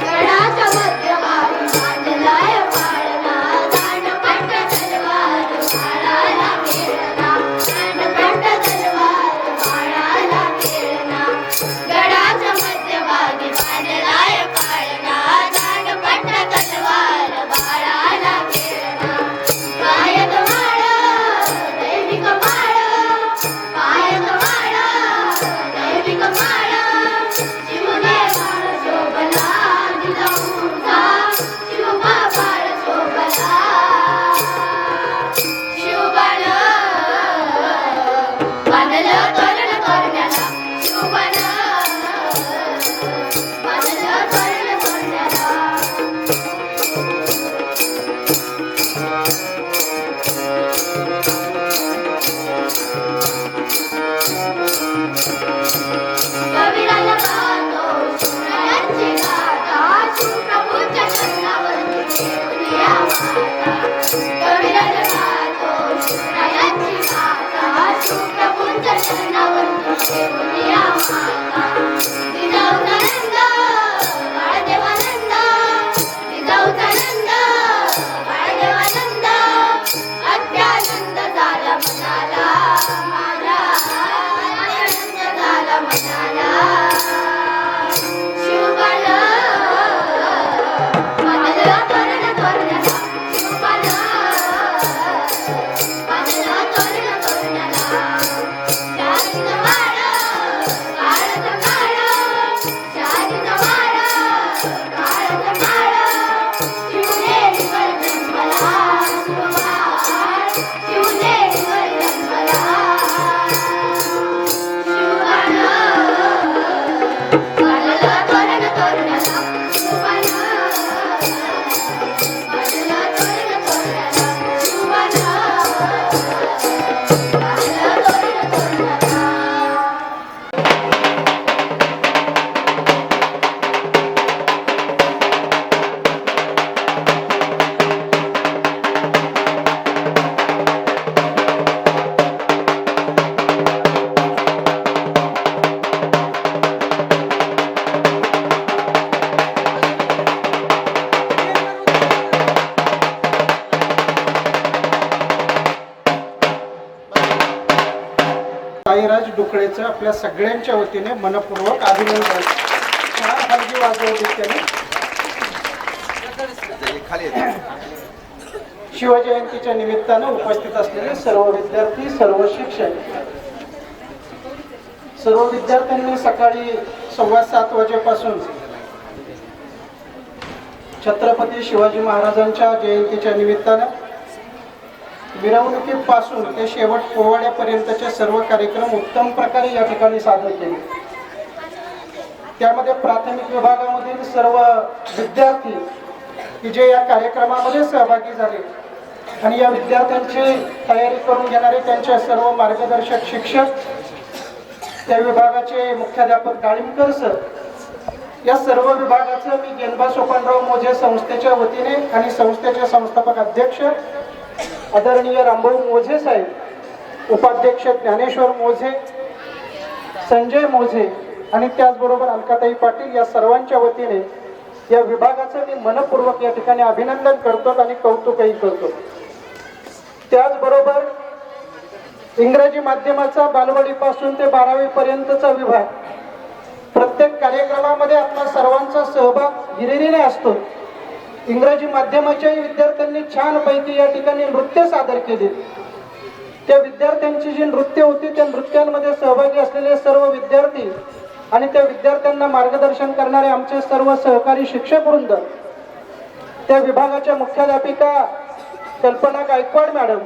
गडाच्या मध्यभागी मांडलाय पाळणा, दांडपट्ट तलवार बाळाला खेळणा, दांडपट्ट तलवार बाळाला खेळणा. गडाच्या मध्यभागी मांडलाय पाळणा, दांडपट्ट तलवार बाळाला खेळणा. पायात माळ दैविक माळ, पायात माळ दैविक माळ, शिवने बाळ शोभला जिजाऊचा, शिवबा बाळ शोभला. शिवबाळ बांधलं तोरण तोरण्याला, शिवबाळ बांधलं तोरण तोरण्याला. कविराला गातो शिवरायांची गाथा, शिवप्रभूंच्या चरणावरती ठेवूया माता. कविराला गातो शिवरायांची गाथा, शिवप्रभूंच्या चरणावरती ठेवूया माता. जिजाऊचा नंद बाळदेवानंद, जिजाऊचा नंद बाळदेवानंद, अत्यानंद झाला मनाला माझा, आनंद झाला मनाला. शिवबाळ बांधलं तोरण तोरण्याला, शिवबाळ बांधलं तोरण तोरण्याला. शारीचं वाळ काळचं काळ, शारीचं वाळ काळचं काळ, शिवनेरीवर जन्मला शिवबाळ, शिवनेरीवर जन्मला. शिवबाळ बांधलं तोरण तोरण्याला, शिवबाळ बांधलं तोरण तोरण्याला, शिवबाळ बांधलं तोरण तोरण्याला. साईराज डुकळेचं आपल्या सगळ्यांच्या वतीने मनपूर्वक अभिनंदन. छान हलगी वाजवली त्याने. शिवजयंतीच्या निमित्तानं उपस्थित असलेले सर्व विद्यार्थी, सर्व शिक्षक, सर्व विद्यार्थ्यांनी सकाळी 7:15 वाजेपासून छत्रपती शिवाजी महाराजांच्या जयंतीच्या निमित्तानं मिरवणुकीपासून ते शेवट पोवाड्यापर्यंतचे सर्व कार्यक्रम उत्तम प्रकारे या ठिकाणी सादर केले. त्यामध्ये प्राथमिक विभागामधील सर्व विद्यार्थी की जे या कार्यक्रमामध्ये सहभागी झाले आणि या विद्यार्थ्यांची तयारी करून घेणारे त्यांचे सर्व मार्गदर्शक शिक्षक, त्या विभागाचे मुख्याध्यापक डाळिंबकर सर, या सर्व विभागाचं मी गेनबा सोपानराव मोजे संस्थेच्या वतीने आणि संस्थेचे संस्थापक अध्यक्ष आदरणीय रामभाऊ मोझे साहेब, उपाध्यक्ष ज्ञानेश्वर मोझे, संजय मोझे आणि त्याचबरोबर अलकाताई पाटील या सर्वांच्या वतीने या विभागाचं मी मनपूर्वक या ठिकाणी अभिनंदन करतो आणि कौतुकही करतो. त्याचबरोबर इंग्रजी माध्यमाचा बालवाडीपासून ते 12वी पर्यंतचा विभाग, प्रत्येक कार्यक्रमामध्ये आपला सर्वांचा सहभाग हिरिरीने असतो. इंग्रजी माध्यमाच्याही विद्यार्थ्यांनी छानपैकी या ठिकाणी नृत्य सादर केले. त्या विद्यार्थ्यांची जी नृत्य होती त्या नृत्यांमध्ये सहभागी असलेले सर्व विद्यार्थी आणि त्या विद्यार्थ्यांना मार्गदर्शन करणारे आमचे सर्व सहकारी शिक्षक वृंद, त्या विभागाच्या मुख्याध्यापिका कल्पना गायकवाड मॅडम,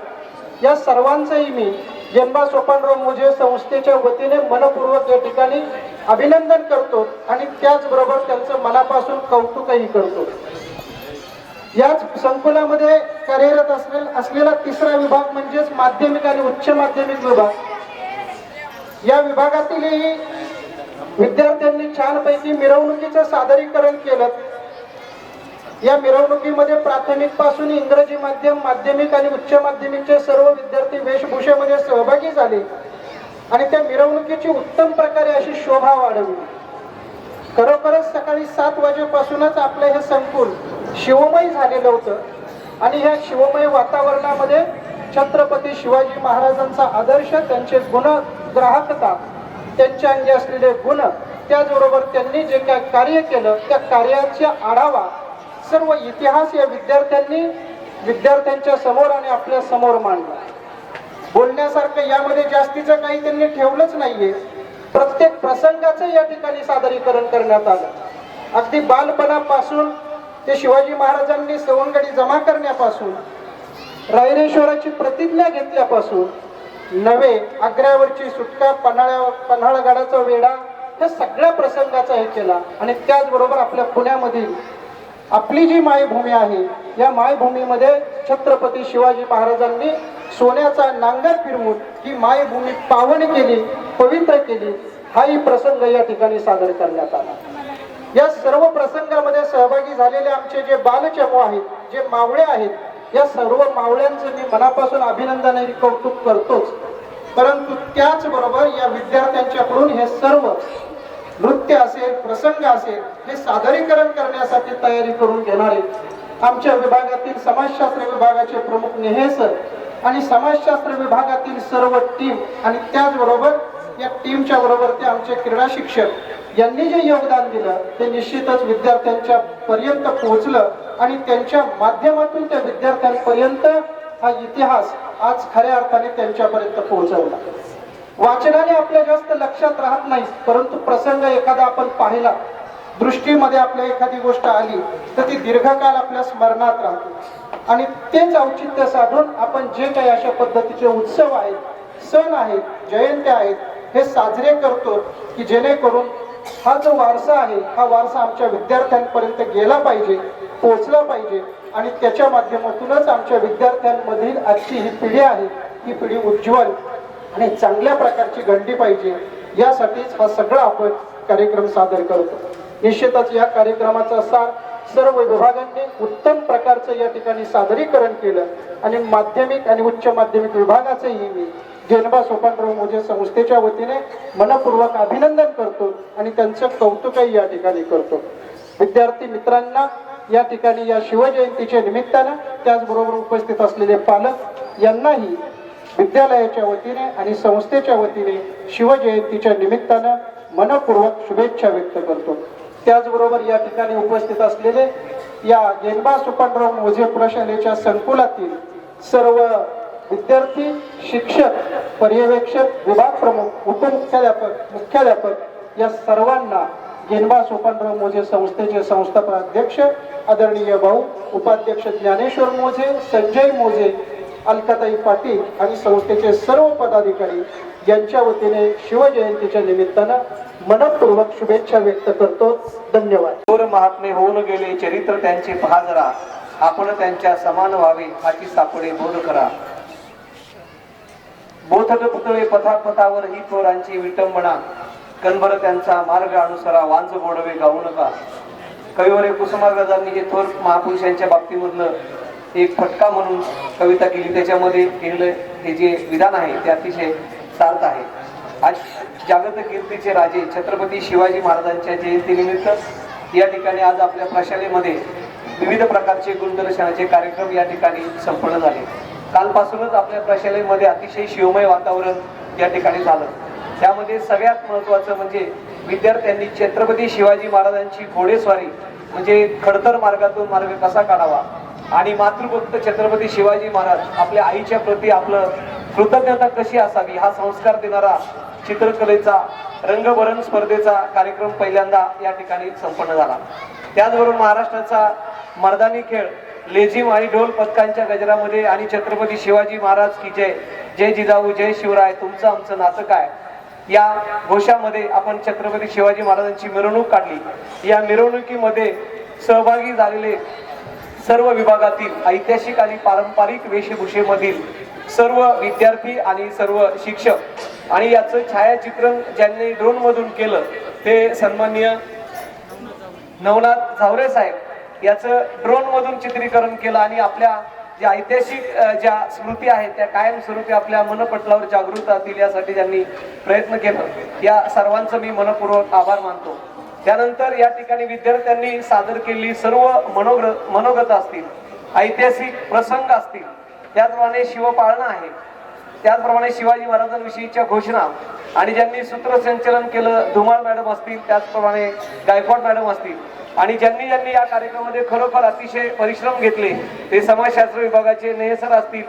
या सर्वांचंही मी गेनबा सोपानराव मोजे संस्थेच्या वतीने मनपूर्वक या ठिकाणी अभिनंदन करतो आणि त्याचबरोबर त्यांचं मनापासून कौतुकही करतो. याच संकुलामध्ये कार्यरत असलेला तिसरा विभाग म्हणजेच माध्यमिक आणि उच्च माध्यमिक विभाग, या विभागातीलही विद्यार्थ्यांनी छानपैकी मिरवणुकीचं सादरीकरण केलं. या मिरवणुकीमध्ये प्राथमिक पासून इंग्रजी माध्यम, माध्यमिक आणि उच्च माध्यमिकचे सर्व विद्यार्थी वेशभूषेमध्ये सहभागी झाले आणि त्या मिरवणुकीची उत्तम प्रकारे अशी शोभा वाढवली. खरोखरच सकाळी 7 वाजेपासूनच आपलं हे संकुल शिवमय झालेलं होतं आणि ह्या शिवमय वातावरणामध्ये छत्रपती शिवाजी महाराजांचा आदर्श, त्यांचे गुण, ग्राहकता, त्यांच्या अंगी असलेले गुण, त्याचबरोबर त्यांनी जे काय कार्य केलं त्या कार्याचा आढावा सर्व इतिहास या विद्यार्थ्यांच्या समोर आणि आपल्या समोर मांडला. बोलण्यासारखं यामध्ये जास्तीचं काही त्यांनी ठेवलंच नाहीये. प्रत्येक प्रसंगाचं या ठिकाणी सादरीकरण करण्यात आलं. अगदी बालपणापासून ते शिवाजी महाराजांनी सवंगडी जमा करण्यापासून, रायरेश्वराची प्रतिज्ञा घेतल्यापासून, नवे आग्र्यावरची सुटका, पन्हाळगडाचा वेढा, या सगळ्या प्रसंगाचा हे केला. आणि त्याचबरोबर आपल्या पुण्यामधील आपली जी मायभूमी आहे या मायभूमीमध्ये छत्रपती शिवाजी महाराजांनी सोन्याचा नांगर फिरवून ही मायभूमी पावन केली, पवित्र केली, हाही प्रसंग या ठिकाणी सादर करण्यात आला. या सर्व प्रसंगामध्ये सहभागी झालेले आमचे जे बालचमू आहेत, जे मावळे आहेत, या सर्व मावळ्यांचं मी मनापासून अभिनंदन आणि कौतुक करतोच. परंतु त्याचबरोबर या विद्यार्थ्यांच्याकडून हे सर्व नृत्य असेल, प्रसंग असेल, हे सादरीकरण करण्यासाठी तयारी करून घेणारे आमच्या विभागातील समाजशास्त्र विभागाचे प्रमुख नेहे सर आणि समाजशास्त्र विभागातील सर्व टीम आणि त्याचबरोबर या टीमच्या बरोबर ते आमचे क्रीडा शिक्षक यांनी जे योगदान दिलं ते निश्चितच विद्यार्थ्यांच्या पर्यंत पोहोचलं आणि त्यांच्या माध्यमातून त्या विद्यार्थ्यांपर्यंत हा इतिहास आज खऱ्या अर्थाने त्यांच्यापर्यंत पोहोचवला. वाचनाने आपल्या जास्त लक्षात राहत नाही, परंतु प्रसंग एखादा आपण पाहिला, दृष्टीमध्ये आपल्या एखादी गोष्ट आली तर ती दीर्घकाळ आपल्या स्मरणात राहते. आणि तेच औचित्य साधून आपण जे काही अशा पद्धतीचे उत्सव आहेत, सण आहेत, जयंत्या आहेत, हे साजरे करतो की जेणेकरून हा जो वारसा आहे हा वारसा आमच्या विद्यार्थ्यांपर्यंत गेला पाहिजे, पोहोचला पाहिजे आणि त्याच्या माध्यमातूनच आमच्या विद्यार्थ्यांमधील आजची ही पिढी आहे ही पिढी उज्ज्वल आणि चांगल्या प्रकारची घडली पाहिजे. यासाठीच हा सगळा आपण कार्यक्रम सादर करतो. निश्चितच या कार्यक्रमाचा सार सर्व विभागांनी उत्तम प्रकारचं या ठिकाणी सादरीकरण केलं आणि माध्यमिक आणि उच्च माध्यमिक विभागाचंही मी गेनबा सोपानराव मोजे संस्थेच्या वतीने मनपूर्वक अभिनंदन करतो आणि त्यांचं कौतुकही या ठिकाणी करतो. विद्यार्थी मित्रांना या ठिकाणी या शिवजयंतीच्या निमित्तानं त्याचबरोबर उपस्थित असलेले पालक यांनाही विद्यालयाच्या वतीने आणि संस्थेच्या वतीने शिवजयंतीच्या निमित्तानं मनपूर्वक शुभेच्छा व्यक्त करतो. त्याचबरोबर या ठिकाणी उपस्थित असलेले या गेनबा सोपानराव मोजे प्रशालेच्या संकुलातील सर्व विद्यार्थी, शिक्षक, पर्यवेक्षक, विभाग प्रमुख, उपमुख्याध्यापक, मुख्याध्यापक या सर्वांना गेनबा सोपानराव मोजे संस्थेचे संस्थापक अध्यक्ष आदरणीय भाऊ उपाध्यक्ष ज्ञानेश्वर मोजे, संजय मोजे, अलकाताई पाटील आणि संस्थेचे सर्व पदाधिकारी यांच्या वतीने शिवजयंतीच्या निमित्तानं मनपूर्वक शुभेच्छा व्यक्त करतो. धन्यवाद. थोर महात्मे होऊन गेले चरित्र त्यांचे पहा जरा, आपण त्यांच्या समान व्हावे हाती सापडे बोध करा. बोथट पुतळे पथापथावर ही थोरांची विटंबना, कणभर त्यांचा मार्ग अनुसरा, वांज गोडवे गाऊ नका. कविवरे कुसुमाग्रजांनी हे थोर महापुरुषांच्या बाबतीमधलं एक फटका म्हणून कविता केली. त्याच्यामध्ये केलेलं हे जे विधान आहे ते अतिशय सार्थ आहे. आज जागत कीर्तीचे राजे छत्रपती शिवाजी महाराजांच्या जयंतीनिमित्त या ठिकाणी आज आपल्या प्रशालेमध्ये विविध प्रकारचे गुणदर्शनाचे कार्यक्रम या ठिकाणी संपन्न झाले. कालपासूनच आपल्या प्रशालेमध्ये अतिशय शिवमय वातावरण या ठिकाणी झालं. त्यामध्ये सगळ्यात महत्त्वाचं म्हणजे विद्यार्थ्यांनी छत्रपती शिवाजी महाराजांची घोडेस्वारी म्हणजे खडतर मार्गातून मार्ग कसा काढावा आणि मातृभक्त छत्रपती शिवाजी महाराज आपल्या आईच्या प्रती आपलं कृतज्ञता कशी असावी हा संस्कार देणारा चित्रकलेचा रंगभरण स्पर्धेचा कार्यक्रम पहिल्यांदा या ठिकाणी संपन्न झाला. त्याचबरोबर महाराष्ट्राचा मर्दानी खेळ लेझिम आणि ढोल पथकांच्या गजरामध्ये आणि छत्रपती शिवाजी महाराज की जय, जय जिजाऊ, जय शिवराय, तुमचं आमचं नातं काय या घोषामध्ये आपण छत्रपती शिवाजी महाराजांची मिरवणूक काढली. या मिरवणुकीमध्ये सहभागी झालेले सर्व विभागातील ऐतिहासिक आणि पारंपरिक वेशभूषेमधील सर्व विद्यार्थी आणि सर्व शिक्षक आणि याचं छायाचित्रण ज्यांनी ड्रोन मधून केलं ते सन्माननीय नवनाथ झावरे साहेब याचं ड्रोन मधून चित्रीकरण केलं आणि आपल्या ज्या ऐतिहासिक ज्या स्मृती आहेत त्या कायमस्वरूपी आपल्या मनपटलावर जागृत राहतील यासाठी ज्यांनी प्रयत्न केलं, या सर्वांचं मी मनपूर्वक आभार मानतो. त्यानंतर या ठिकाणी विद्यार्थ्यांनी सादर केलेली सर्व मनोगत असतील, ऐतिहासिक प्रसंग असतील, त्याचप्रमाणे शिवपाळणा आहे, त्याचप्रमाणे शिवाजी महाराजांविषयीच्या घोषणा आणि ज्यांनी सूत्रसंचलन केलं धुमाळ मॅडम असतील, त्याचप्रमाणे गायकवाड मॅडम असतील आणि ज्यांनी या कार्यक्रमामध्ये खरोखर अतिशय परिश्रम घेतले ते समाजशास्त्र विभागाचे नेहसर असतील,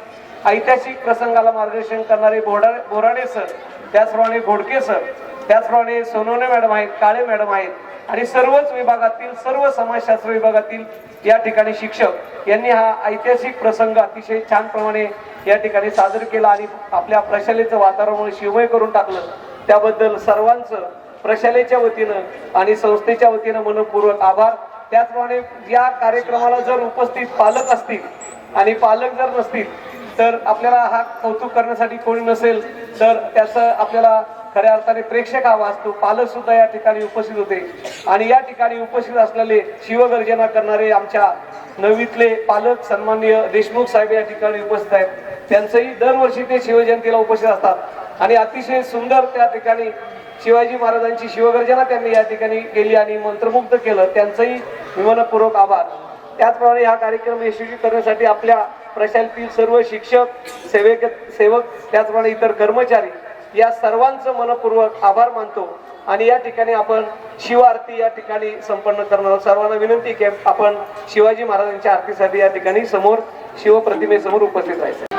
ऐतिहासिक प्रसंगाला मार्गदर्शन करणारे बोराडे सर, त्याचप्रमाणे घोडके सर, त्याचप्रमाणे सोनवणे मॅडम आहेत, काळे मॅडम आहेत आणि सर्वच विभागातील सर्व समाजशास्त्र विभागातील या ठिकाणी शिक्षक यांनी हा ऐतिहासिक प्रसंग अतिशय छान प्रमाणे या ठिकाणी सादर केला आणि आपल्या प्रशालेचं वातावरण शिवमय करून टाकलं. त्याबद्दल सर्वांचं प्रशालेच्या वतीनं आणि संस्थेच्या वतीनं मनपूर्वक आभार. त्याचप्रमाणे या कार्यक्रमाला जर उपस्थित पालक असतील आणि पालक जर नसतील तर आपल्याला हा कौतुक करण्यासाठी कोणी नसेल तर त्याचं आपल्याला खऱ्या अर्थाने प्रेक्षक हवा असतो. पालक सुद्धा या ठिकाणी उपस्थित होते आणि या ठिकाणी उपस्थित असलेले शिवगर्जना करणारे आमच्या नववीतले पालक सन्माननीय देशमुख साहेब या ठिकाणी उपस्थित आहेत. त्यांचंही दरवर्षी ते शिवजयंतीला उपस्थित असतात आणि अतिशय सुंदर त्या ठिकाणी शिवाजी महाराजांची शिवगर्जना त्यांनी या ठिकाणी केली आणि मंत्रमुग्ध केलं. त्यांचंही मनपूर्वक आभार. त्याचप्रमाणे हा कार्यक्रम यशस्वी करण्यासाठी आपल्या प्रशालेतील सर्व शिक्षक, सेवक त्याचप्रमाणे इतर कर्मचारी या सर्वांचं मनपूर्वक आभार मानतो आणि या ठिकाणी आपण शिव आरती या ठिकाणी संपन्न करणार. सर्वांना विनंती की आपण शिवाजी महाराजांच्या आरतीसाठी या ठिकाणी समोर शिवप्रतिमेसमोर उपस्थित राहायचं.